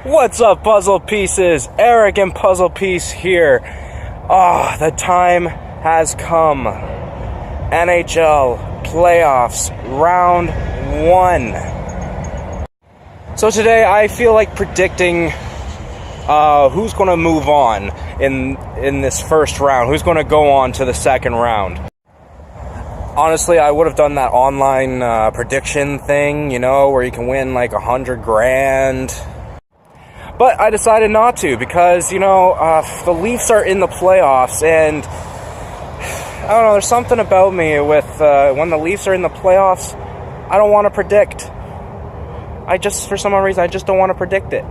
What's up, puzzle pieces? Eric and Puzzle Piece here. The time has come. NHL playoffs, round 1. So today I feel like predicting who's going to move on in this first round, who's going to go on to the second round. Honestly, I would have done that online prediction thing, where you can win like $100,000. But I decided not to because, the Leafs are in the playoffs, and I don't know, there's something about me with when the Leafs are in the playoffs, I don't want to predict. For some reason, I just don't want to predict it.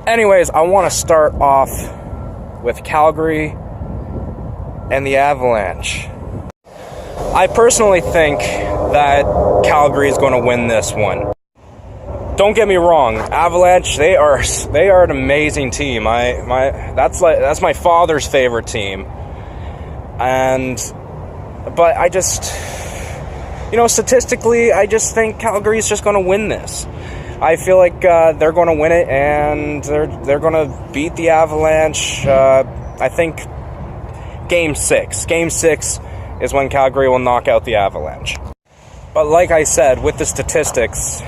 Anyways, I want to start off with Calgary and the Avalanche. I personally think that Calgary is going to win this one. Don't get me wrong, Avalanche, they are an amazing team. That's my father's favorite team. But I just, statistically, I just think Calgary's just going to win this. I feel like they're going to win it, and they're going to beat the Avalanche. I think Game 6 is when Calgary will knock out the Avalanche. But like I said, with the statistics,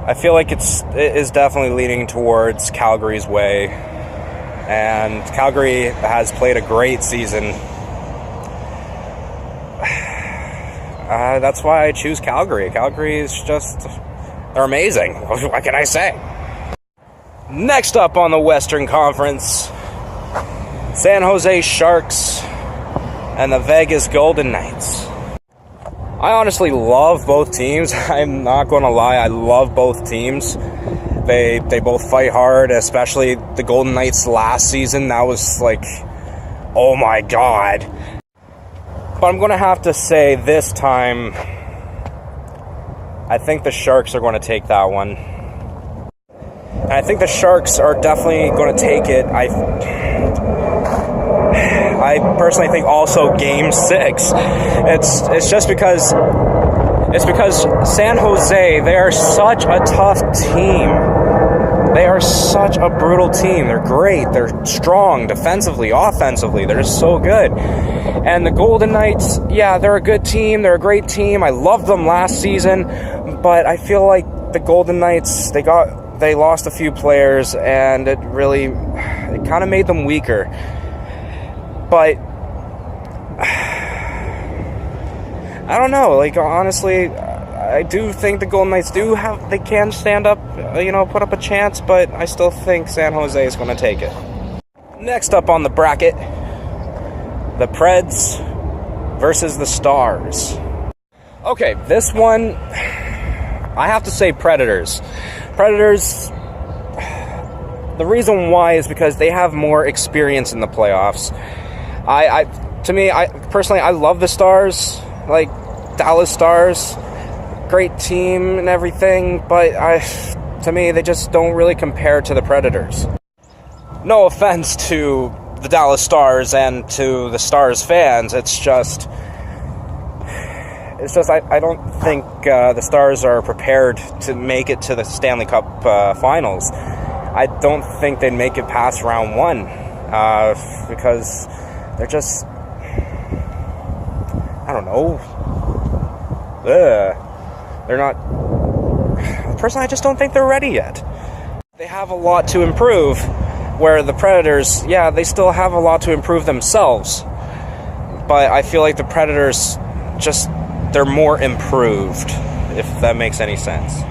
I feel like it is definitely leaning towards Calgary's way. And Calgary has played a great season. That's why I choose Calgary. Calgary is they're amazing. What can I say? Next up on the Western Conference, San Jose Sharks and the Vegas Golden Knights. I honestly love both teams. I'm not going to lie, I love both teams. They both fight hard, especially the Golden Knights last season. That was like, oh my god. But I'm going to have to say this time, I think the Sharks are going to take that one. And I think the Sharks are definitely going to take it. I personally think also Game 6. It's just because San Jose, they are such a tough team. They are such a brutal team. They're great. They're strong defensively, offensively. They're just so good. And the Golden Knights, yeah, they're a good team. They're a great team. I loved them last season, but I feel like the Golden Knights, they lost a few players, and it kind of made them weaker. But I don't know, honestly, I do think the Golden Knights they can stand up, put up a chance, but I still think San Jose is going to take it. Next up on the bracket, the Preds versus the Stars. Okay, this one, I have to say Predators. Predators, the reason why is because they have more experience in the playoffs. I personally, I love the Stars, like Dallas Stars, great team and everything, but to me, they just don't really compare to the Predators. No offense to the Dallas Stars and to the Stars fans, it's just I don't think the Stars are prepared to make it to the Stanley Cup Finals. I don't think they'd make it past round 1 because they're just, I don't know. They're not. Personally, I just don't think they're ready yet. They have a lot to improve, where the Predators, yeah, they still have a lot to improve themselves. But I feel like the Predators they're more improved, if that makes any sense.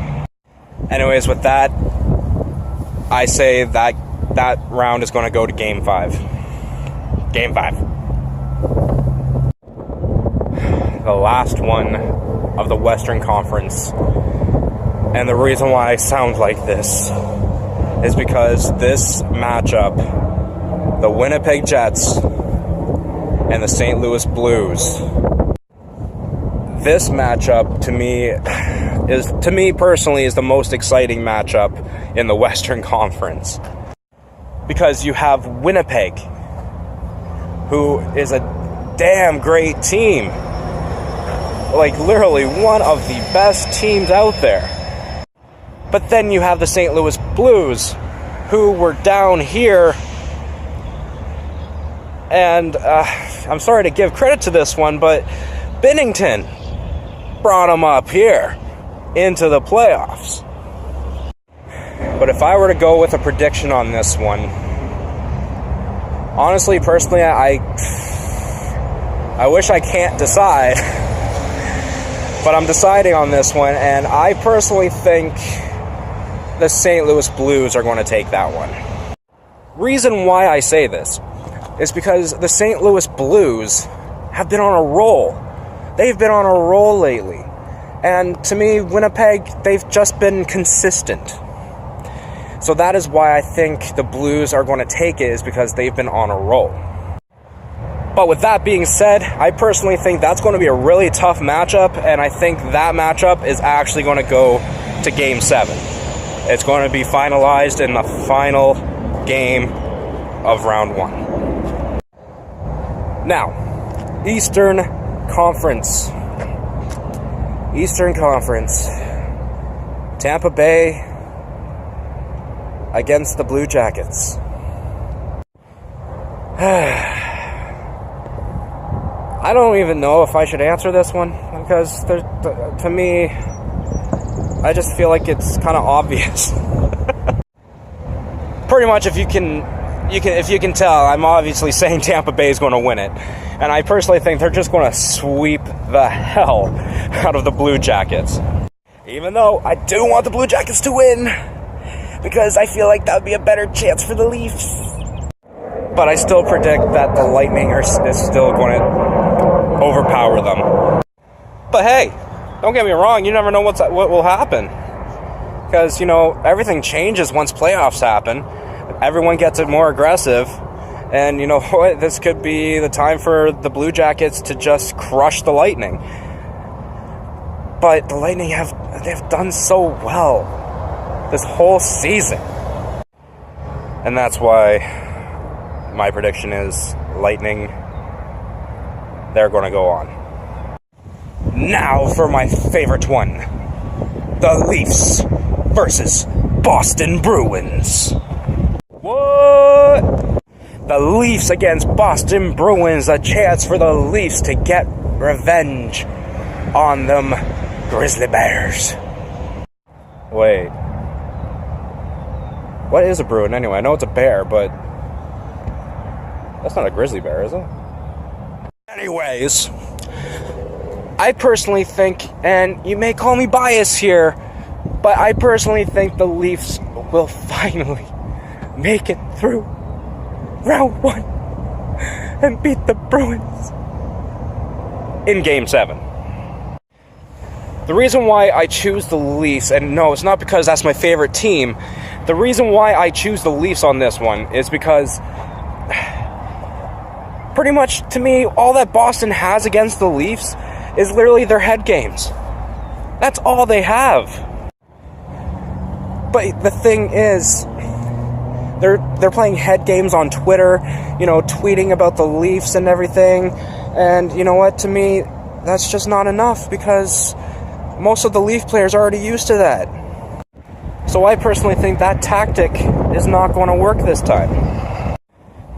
Anyways, with that, I say that round is going to go to Game 5. Game 5. The last one of the Western Conference. And the reason why I sound like this is because this matchup, the Winnipeg Jets and the St. Louis Blues, this matchup to me personally is the most exciting matchup in the Western Conference. Because you have Winnipeg, who is a damn great team. Like, literally one of the best teams out there. But then you have the St. Louis Blues, who were down here, and I'm sorry to give credit to this one, but Binnington brought them up here into the playoffs. But if I were to go with a prediction on this one, honestly, personally, I wish I can't decide, but I'm deciding on this one, and I personally think the St. Louis Blues are going to take that one. Reason why I say this is because the St. Louis Blues have been on a roll. They've been on a roll lately. And to me, Winnipeg, they've just been consistent. So that is why I think the Blues are going to take it, is because they've been on a roll. But with that being said, I personally think that's going to be a really tough matchup, and I think that matchup is actually going to go to Game 7. It's going to be finalized in the final game of Round 1. Now, Eastern Conference. Tampa Bay against the Blue Jackets. I don't even know if I should answer this one, because to me, I just feel like it's kind of obvious. Pretty much, if you can tell, I'm obviously saying Tampa Bay is going to win it, and I personally think they're just going to sweep the hell out of the Blue Jackets. Even though I do want the Blue Jackets to win, because I feel like that would be a better chance for the Leafs. But I still predict that the Lightning is still going to overpower them. But hey, don't get me wrong, you never know what will happen. Because, everything changes once playoffs happen. Everyone gets it more aggressive. And you know what? This could be the time for the Blue Jackets to just crush the Lightning. But the Lightning they've done so well this whole season. And that's why my prediction is Lightning, they're going to go on. Now for my favorite one. The Leafs versus Boston Bruins. What? The Leafs against Boston Bruins. A chance for the Leafs to get revenge on them Grizzly Bears. Wait. What is a Bruin anyway? I know it's a bear, but that's not a grizzly bear, is it? Anyways, I personally think, and you may call me biased here, but I personally think the Leafs will finally make it through Round 1 and beat the Bruins in Game 7. The reason why I choose the Leafs, and no, it's not because that's my favorite team. The reason why I choose the Leafs on this one is because pretty much, to me, all that Boston has against the Leafs is literally their head games. That's all they have. But the thing is, they're playing head games on Twitter, tweeting about the Leafs and everything. And you know what? To me, that's just not enough, because most of the Leaf players are already used to that. So I personally think that tactic is not going to work this time.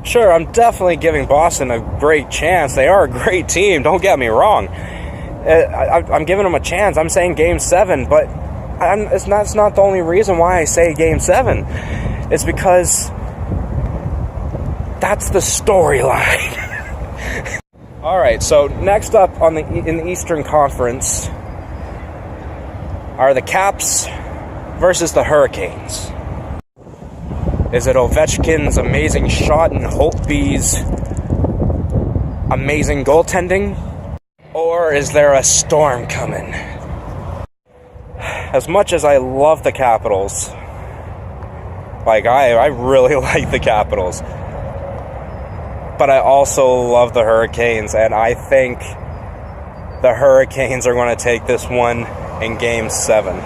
Sure, I'm definitely giving Boston a great chance. They are a great team, don't get me wrong. I'm giving them a chance. I'm saying Game 7, but it's not the only reason why I say Game 7. It's because that's the storyline. Alright, so next up in the Eastern Conference are the Caps versus the Hurricanes. Is it Ovechkin's amazing shot and Holtby's amazing goaltending? Or is there a storm coming? As much as I love the Capitals, I really like the Capitals, but I also love the Hurricanes, and I think the Hurricanes are going to take this one in Game 7.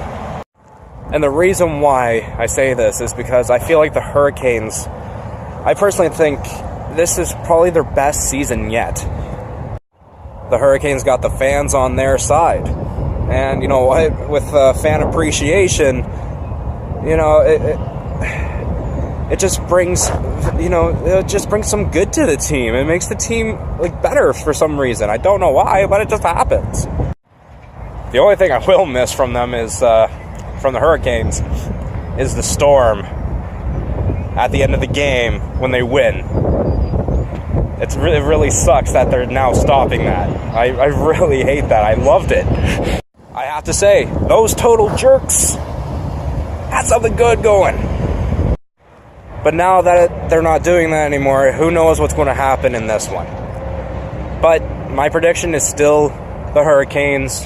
And the reason why I say this is because I feel like the Hurricanes, I personally think this is probably their best season yet. The Hurricanes got the fans on their side. And you know what? With fan appreciation, you know, it just brings, you know, it just brings some good to the team. It makes the team like better for some reason. I don't know why, but it just happens. The only thing I will miss from them is from the Hurricanes is the storm at the end of the game when they win. It really sucks that they're now stopping that. I really hate that. I loved it. I have to say, those total jerks had something good going. But now that they're not doing that anymore, who knows what's going to happen in this one. But my prediction is still the Hurricanes,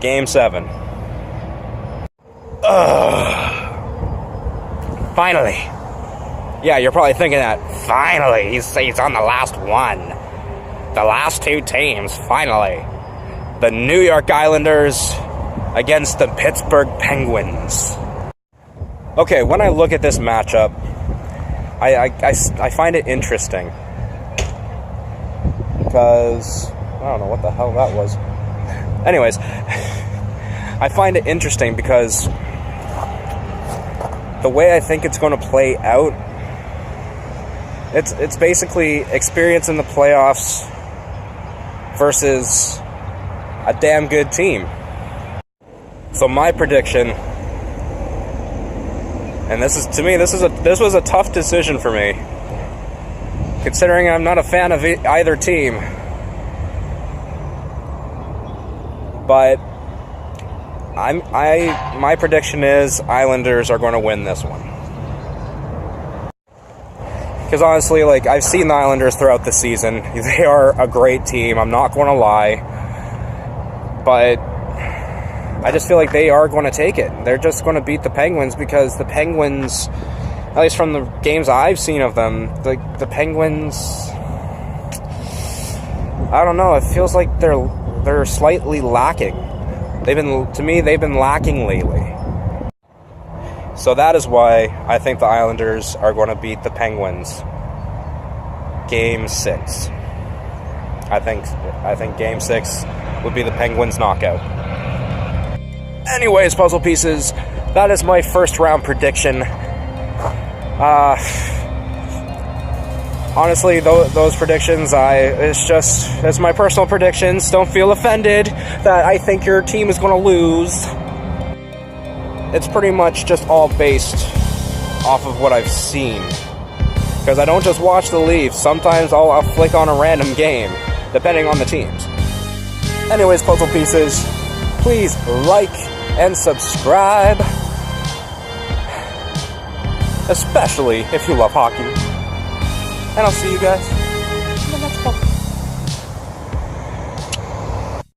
Game 7. Finally. Yeah, you're probably thinking that. Finally, he's on the last one. The last two teams, finally. The New York Islanders against the Pittsburgh Penguins. Okay, when I look at this matchup, I find it interesting. Because, I don't know what the hell that was. Anyways, I find it interesting because the way I think it's going to play out, it's basically experience in the playoffs versus a damn good team. So my prediction, and this was a tough decision for me, considering I'm not a fan of either team. But my prediction is Islanders are going to win this one. Because honestly, like, I've seen the Islanders throughout the season. They are a great team, I'm not going to lie. But I just feel like they are going to take it. They're just going to beat the Penguins because the Penguins, at least from the games I've seen of them, the Penguins, I don't know, it feels like they're slightly lacking. They've been lacking lately. So that is why I think the Islanders are going to beat the Penguins. Game 6. I think Game 6 would be the Penguins knockout. Anyways, puzzle pieces, that is my first round prediction. Honestly, those predictions, it's my personal predictions. Don't feel offended that I think your team is going to lose. It's pretty much just all based off of what I've seen. Because I don't just watch the Leafs. Sometimes I'll flick on a random game, depending on the teams. Anyways, puzzle pieces, please like and subscribe. Especially if you love hockey. And I'll see you guys